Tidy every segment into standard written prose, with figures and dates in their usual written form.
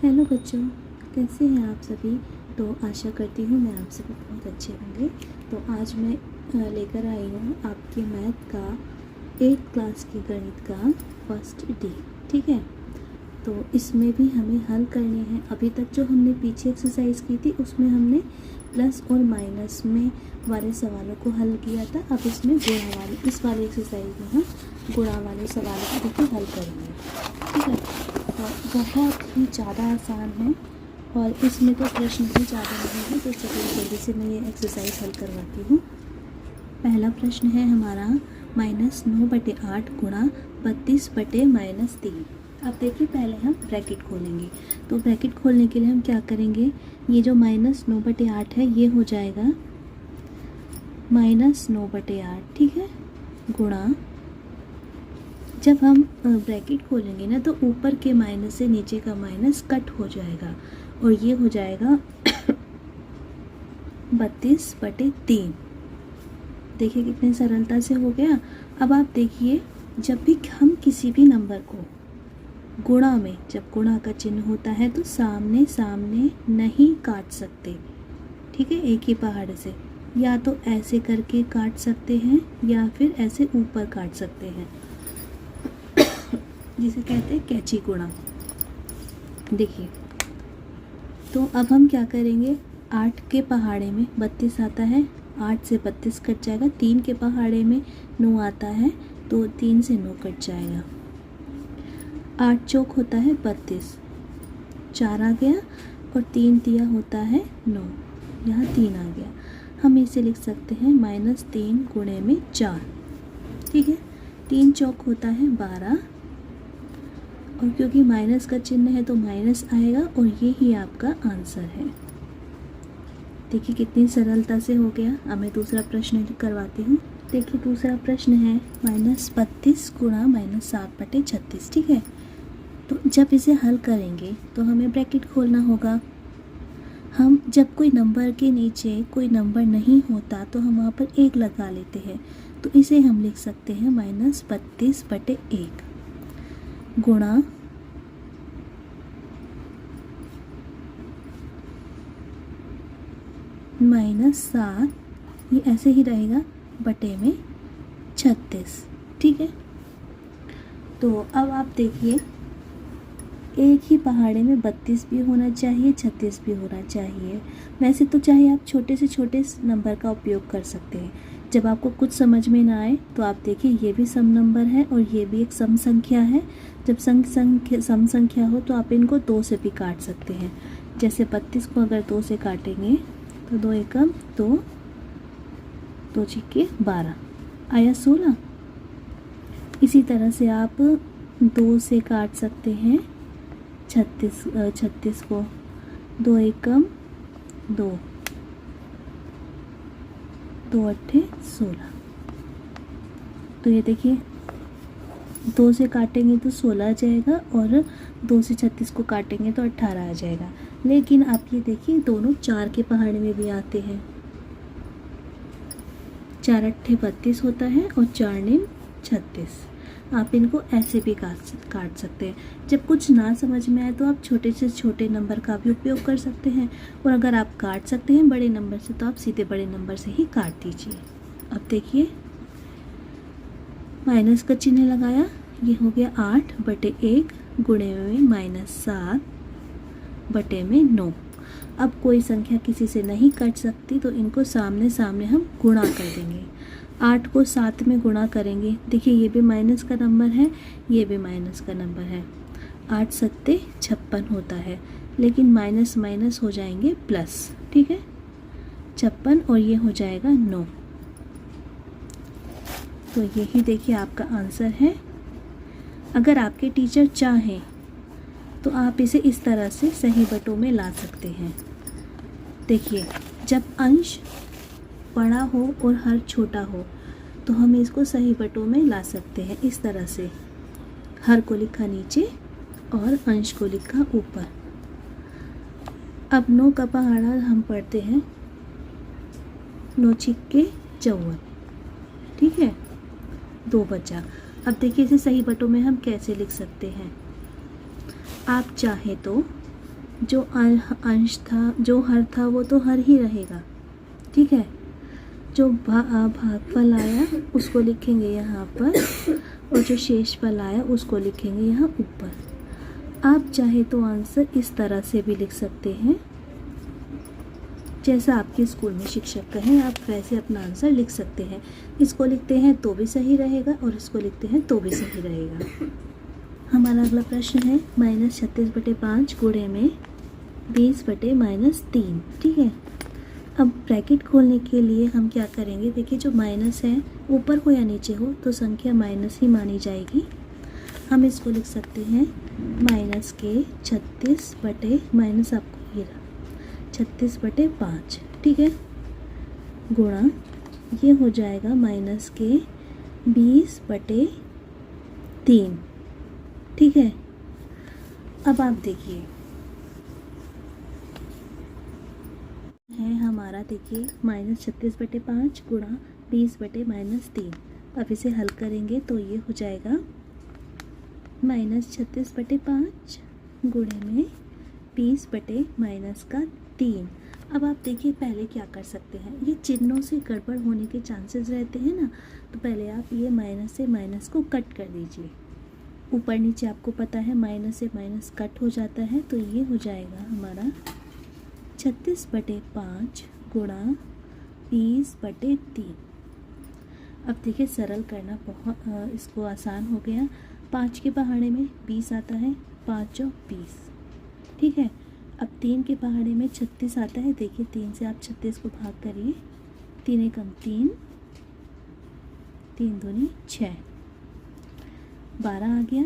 Hello बच्चों, कैसे हैं आप सभी। तो आशा करती हूँ मैं आप सभी बहुत अच्छे होंगे। तो आज मैं लेकर आई हूँ आपके मैथ का 8th क्लास की गणित का फर्स्ट डे। ठीक है, तो इसमें भी हमें हल करने हैं। अभी तक जो हमने पीछे एक्सरसाइज की थी उसमें हमने प्लस और माइनस में वाले सवालों को हल किया था। अब इसमें गुणा वाले इस वाले एक्सरसाइज में हम गुणा वाले सवालों को देखिए हल करेंगे। ठीक है, बहुत ही ज़्यादा आसान है और इसमें तो प्रश्न भी ज़्यादा नहीं है। तो चलिए जल्दी से मैं ये एक्सरसाइज हल करवाती हूँ। पहला प्रश्न है हमारा -9/8 गुणा 32/-3। अब देखिए पहले हम ब्रैकेट खोलेंगे। तो ब्रैकेट खोलने के लिए हम क्या करेंगे, ये जो -9/8 है ये हो जाएगा -9/8। ठीक है, गुणा जब हम ब्रैकेट खोलेंगे ना तो ऊपर के माइनस से नीचे का माइनस कट हो जाएगा और ये हो जाएगा 32/3। देखिए कितनी सरलता से हो गया। अब आप देखिए, जब भी हम किसी भी नंबर को गुणा में, जब गुणा का चिन्ह होता है तो सामने सामने नहीं काट सकते। ठीक है, एक ही पहाड़ से या तो ऐसे करके काट सकते हैं या फिर ऐसे ऊपर काट सकते हैं, जिसे कहते हैं कैची गुणा। देखिए, तो अब हम क्या करेंगे, 8 के पहाड़े में 32 आता है, 8 से 32 कट जाएगा। 3 के पहाड़े में 9 आता है तो 3 से 9 कट जाएगा। 8 चौक होता है 32, 4 आ गया और 3 तिया होता है 9, यहाँ 3 आ गया। हम इसे लिख सकते हैं -3 गुणे में 4। ठीक है, 3 चौक होता है 12 और क्योंकि माइनस का चिन्ह है तो माइनस आएगा और ये ही आपका आंसर है। देखिए कितनी सरलता से हो गया। अब मैं दूसरा प्रश्न करवाती हूँ। देखिए दूसरा प्रश्न है -32 गुणा -7/36। ठीक है, तो जब इसे हल करेंगे तो हमें ब्रैकेट खोलना होगा। हम जब कोई नंबर के नीचे कोई नंबर नहीं होता तो हम वहाँ पर 1 लगा लेते हैं। तो इसे हम लिख सकते हैं -32/1 गुणा -7, ये ऐसे ही रहेगा, बटे में 36। ठीक है, तो अब आप देखिए, एक ही पहाड़े में 32 भी होना चाहिए, 36 भी होना चाहिए। वैसे तो चाहे आप छोटे से छोटे नंबर का उपयोग कर सकते हैं। जब आपको कुछ समझ में ना आए तो आप देखिए, ये भी सम नंबर है और ये भी एक सम संख्या है। जब सम संख्या हो तो आप इनको 2 से भी काट सकते हैं। जैसे 32 को अगर 2 से काटेंगे तो 2 एकम 2, 2 छिक्के 12, आया 16। इसी तरह से आप 2 से काट सकते हैं 36 को, 2 एकम 2, 2 अट्ठे 16। तो ये देखिए 2 से काटेंगे तो 16 आ जाएगा और 2 से 36 को काटेंगे तो 18 आ जाएगा। लेकिन आप ये देखिए, दोनों 4 के पहाड़े में भी आते हैं। 4 अट्ठे 32 होता है और 4 निम 36। आप इनको ऐसे भी काट सकते हैं। जब कुछ ना समझ में आए तो आप छोटे से छोटे नंबर का भी उपयोग कर सकते हैं और अगर आप काट सकते हैं बड़े नंबर से तो आप सीधे बड़े नंबर से ही काट दीजिए। अब देखिए, माइनस का चिन्ह लगाया, ये हो गया 8/1 गुणे में -7 बटे में 9। अब कोई संख्या किसी से नहीं कट सकती तो इनको सामने सामने हम गुणा कर देंगे। 8 को 7 में गुणा करेंगे। देखिए ये भी माइनस का नंबर है, ये भी माइनस का नंबर है। 8 सत्ते 56 होता है, लेकिन माइनस माइनस हो जाएंगे प्लस। ठीक है, 56 और ये हो जाएगा 9। तो यही देखिए आपका आंसर है। अगर आपके टीचर चाहें तो आप इसे इस तरह से सही बटों में ला सकते हैं। देखिए, जब अंश बड़ा हो और हर छोटा हो तो हम इसको सही बटों में ला सकते हैं इस तरह से। हर को लिखा नीचे और अंश को लिखा ऊपर। अब 9 का पहाड़ा हम पढ़ते हैं 9 छिक्के 54। ठीक है, 2 बचा। अब देखिए इसे सही बटों में हम कैसे लिख सकते हैं। आप चाहे तो जो अंश था, जो हर था वो तो हर ही रहेगा, ठीक है। जो भागफल आया उसको लिखेंगे यहाँ पर, और जो शेषफल आया उसको लिखेंगे यहाँ ऊपर। आप चाहे तो आंसर इस तरह से भी लिख सकते हैं, जैसा आपके स्कूल में शिक्षक कहें आप वैसे अपना आंसर लिख सकते हैं। इसको लिखते हैं तो भी सही रहेगा और इसको लिखते हैं तो भी सही रहेगा। हमारा अगला प्रश्न है -36/5 गुणे में 20/-3, ठीक है। अब ब्रैकेट खोलने के लिए हम क्या करेंगे, देखिए जो माइनस है ऊपर हो या नीचे हो तो संख्या माइनस ही मानी जाएगी। हम इसको लिख सकते हैं माइनस के 36 बटे माइनस आपको ये 36/5, ठीक है, गुणा ये हो जाएगा माइनस के 20/3, ठीक है। अब आप देखिए है हमारा, देखिए -36/5 गुणा 20/-3। अब इसे हल करेंगे तो ये हो जाएगा -36/5 गुणे में 20/-3। अब आप देखिए पहले क्या कर सकते हैं, ये चिन्हों से गड़बड़ होने के चांसेस रहते हैं ना, तो पहले आप ये माइनस से माइनस को कट कर दीजिए। ऊपर नीचे आपको पता है माइनस से माइनस कट हो जाता है, तो ये हो जाएगा हमारा 36/5 गुणा 20/3। अब देखिए सरल करना बहुत इसको आसान हो गया। 5 के पहाड़े में 20 आता है, 5 और 20, ठीक है। अब 3 के पहाड़े में 36 आता है, देखिए 3 से आप 36 को भाग करिए, 3 एकम 3, 3 दूनी 6, 12 आ गया,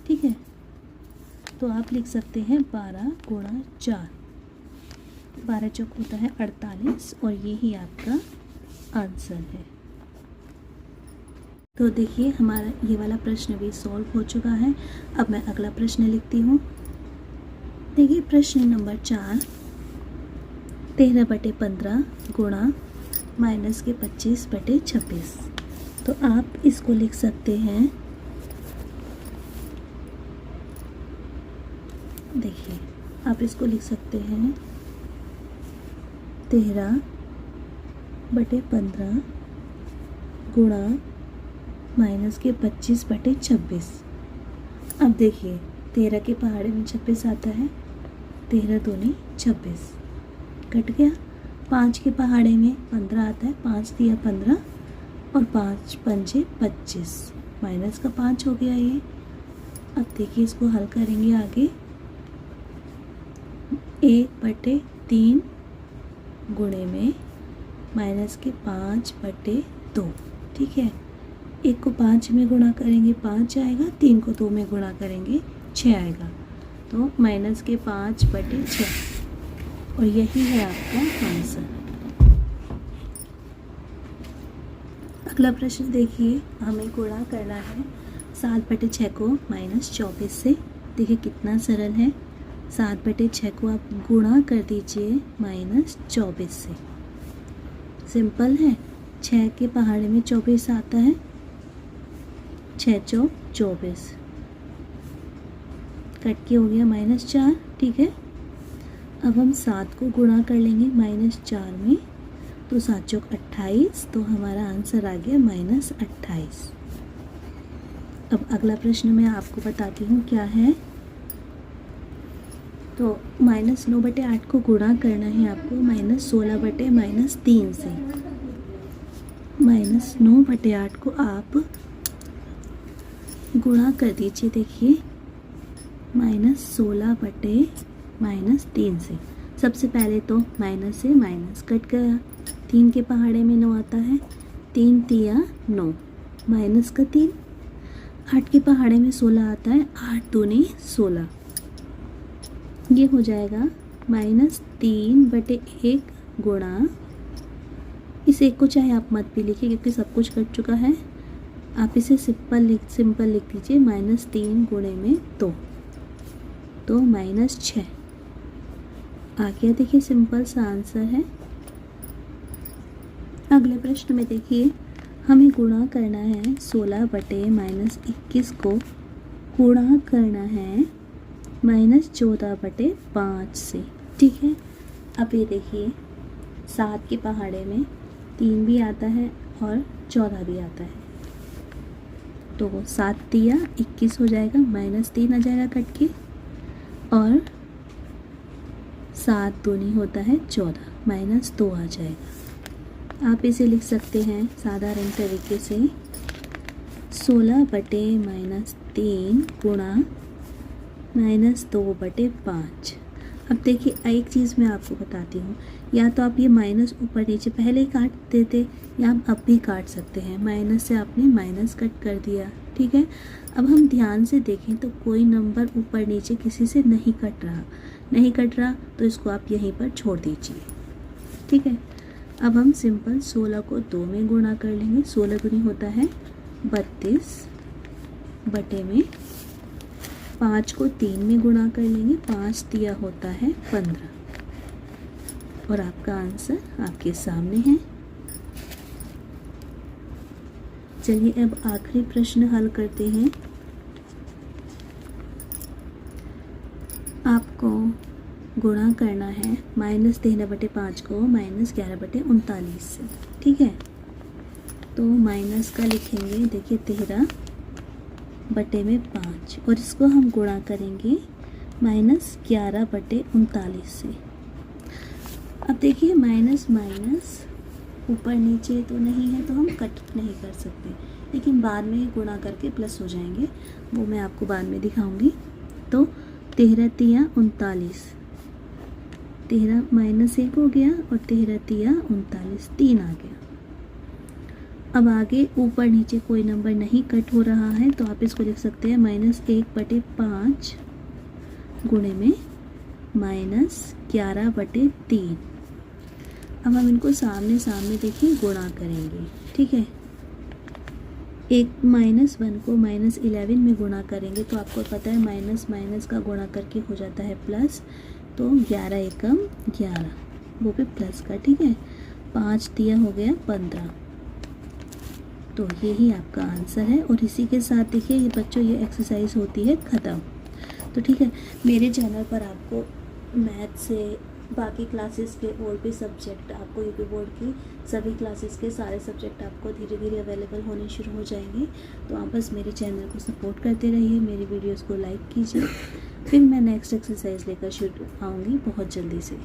ठीक है। तो आप लिख सकते हैं 12 गुणा 4, 12 चौक होता है 48, और यही आपका आंसर है। तो देखिए हमारा ये वाला प्रश्न भी सॉल्व हो चुका है। अब मैं अगला प्रश्न लिखती हूँ। देखिए प्रश्न नंबर 4, 13/15 गुणा माइनस के 25/26। तो आप इसको लिख सकते हैं, देखिए आप इसको लिख सकते हैं 13/15 गुणा माइनस के 25/26। अब देखिए 13 के पहाड़े में 26 आता है, 13 दूनी 26 कट गया। 5 के पहाड़े में 15 आता है, 5 दिया 15 और 5 पंजे 25, माइनस का 5 हो गया ये। अब देखिए इसको हल करेंगे आगे, 1/3 गुणे में माइनस के 5/2, ठीक है। 1 को 5 में गुणा करेंगे 5 आएगा, 3 को 2 में गुणा करेंगे 6 आएगा, तो माइनस के 5/6, और यही है आपका आंसर। अगला प्रश्न देखिए, हमें गुणा करना है 7/6 को -24 से। देखिए कितना सरल है, 7/6 को आप गुणा कर दीजिए -24 से, सिंपल है। 6 के पहाड़े में 24 आता है, 6 चौक 24 कट के हो गया -4, ठीक है। अब हम 7 को गुणा कर लेंगे -4 में, तो 7 चौक 28, तो हमारा आंसर आ गया -28। अब अगला प्रश्न मैं आपको बताती हूँ क्या है। तो -9/8 को गुणा करना है आपको -16/-3 से। -9/8 को आप गुणा कर दीजिए, देखिए -16/-3 से। सबसे पहले तो माइनस से माइनस कट गया, 3 के पहाड़े में 9 आता है, 3 तिया 9, माइनस का 3। 8 के पहाड़े में 16 आता है, 8 दूनी 16, ये हो जाएगा -3/1 गुणा, इस एक को चाहे आप मत भी लिखिए क्योंकि सब कुछ कट चुका है, आप इसे सिंपल लिख दीजिए, -3 गुणे में 2, तो -6 आ गया। देखिए सिंपल सा आंसर है। अगले प्रश्न में देखिए, हमें गुणा करना है 16/-21 को गुणा करना है -14/5 से, ठीक है। अब ये देखिए 7 के पहाड़े में 3 भी आता है और 14 भी आता है, तो 7 तिया 21 हो जाएगा, -3 आ जाएगा कट के, और 7 दूनी होता है 14, -2 आ जाएगा। आप इसे लिख सकते हैं साधारण तरीके से 16/-3 गुणा -2/5। अब देखिए एक चीज़ मैं आपको बताती हूँ, या तो आप ये माइनस ऊपर नीचे पहले ही काट देते, या आप अब भी काट सकते हैं। माइनस से आपने माइनस कट कर दिया, ठीक है। अब हम ध्यान से देखें तो कोई नंबर ऊपर नीचे किसी से नहीं कट रहा, तो इसको आप यहीं पर छोड़ दीजिए, ठीक है। अब हम सिंपल 16 को 2 में गुणा कर लेंगे। 16 दूनी होता है 32 बटे में 5 को 3 में गुणा कर लेंगे, 5 तिया होता है 15, और आपका आंसर आपके सामने है। चलिए अब आखिरी प्रश्न हल करते हैं। आपको गुणा करना है -13/5 को -11/39 से, ठीक है। तो माइनस का लिखेंगे, देखिए 13/5, और इसको हम गुणा करेंगे -11/39 से। अब देखिए माइनस ऊपर नीचे तो नहीं है, तो हम कट नहीं कर सकते, लेकिन बाद में गुणा करके प्लस हो जाएंगे, वो मैं आपको बाद में दिखाऊंगी। तो 13 तिया 39, 13 -1 हो गया, और 13 तिया 39, 3 आ गया। अब आगे ऊपर नीचे कोई नंबर नहीं कट हो रहा है, तो आप इसको लिख सकते हैं -1/5 गुणे में -11/3। अब हम इनको सामने सामने देखिए गुणा करेंगे, ठीक है। एक -1 को -11 में गुणा करेंगे, तो आपको पता है माइनस का गुणा करके हो जाता है प्लस, तो 11 एकम 11, वो भी प्लस का, ठीक है। 5 तिया हो गया 15, तो यही आपका आंसर है। और इसी के साथ देखिए ये बच्चों ये एक्सरसाइज होती है ख़त्म। तो ठीक है, मेरे चैनल पर आपको मैथ से बाकी क्लासेस के और भी सब्जेक्ट, आपको यूपी बोर्ड की सभी क्लासेस के सारे सब्जेक्ट आपको धीरे धीरे अवेलेबल होने शुरू हो जाएंगे। तो आप बस मेरे चैनल को सपोर्ट करते रहिए, मेरी वीडियोस को लाइक कीजिए। फिर मैं नेक्स्ट एक्सरसाइज लेकर शुरू आऊँगी बहुत जल्दी से।